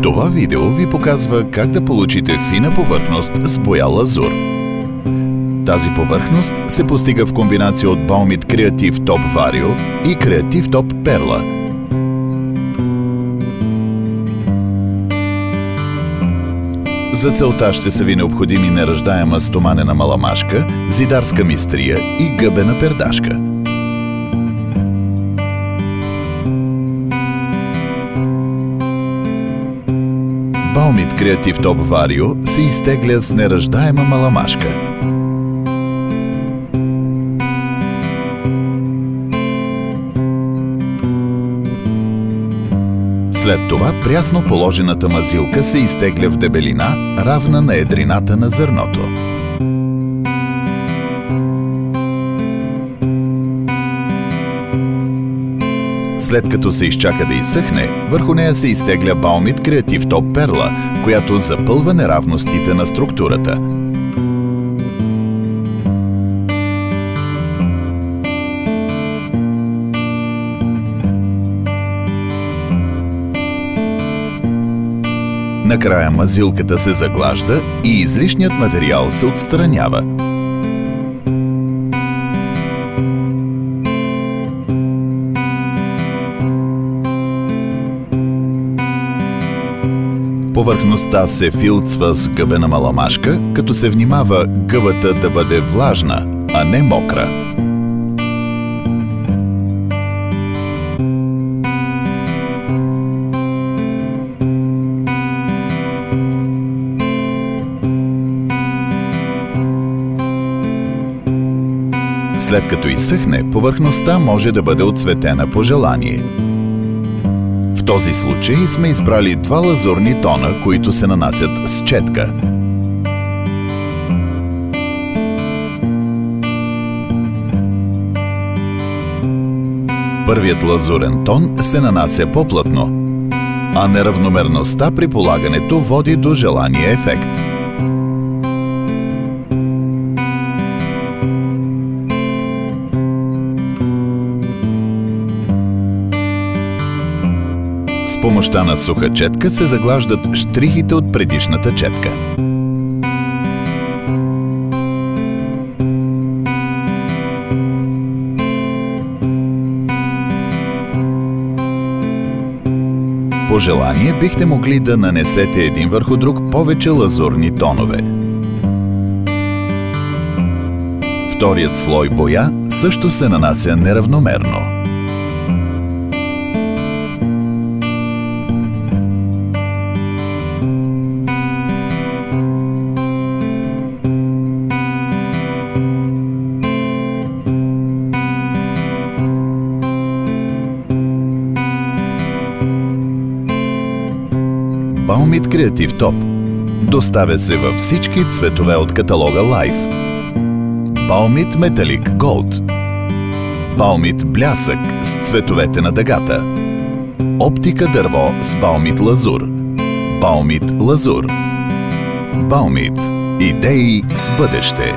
Това видео ви показва как да получите фина повърхност с боя лазур. Тази повърхност се постига в комбинация от Baumit Creative Top Vario и Creative Top Perla. За целта ще са ви необходими неръждаема стоманена маламашка, зидарска мистрия и гъбена пердашка. Baumit Creative Top Vario се изтегля с неръждаема маламашка. След това прясно положената мазилка се изтегля в дебелина, равна на едрината на зърното. След като се изчака да изсъхне, върху нея се изтегля Baumit Creative Top Perla, която запълва неравностите на структурата. Накрая мазилката се заглажда и излишният материал се отстранява. Повърхността се филцва с гъбена маламашка, като се внимава гъбата да бъде влажна, а не мокра. След като изсъхне, повърхността може да бъде отцветена по желание. В този случай сме избрали два лазурни тона, които се нанасят с четка. Първият лазурен тон се нанася по-плътно, а неравномерността при полагането води до желания ефект. С помощта на суха четка се заглаждат щрихите от предишната четка. По желание бихте могли да нанесете един върху друг повече лазурни тонове. Вторият слой боя също се нанася неравномерно. Baumit Creative Top. Доставя се във всички цветове от каталога Life. Baumit Metallic Gold. Baumit Блясък с цветовете на дъгата. Оптика дърво с Baumit Лазур. Baumit Лазур. Baumit. Идеи с бъдеще.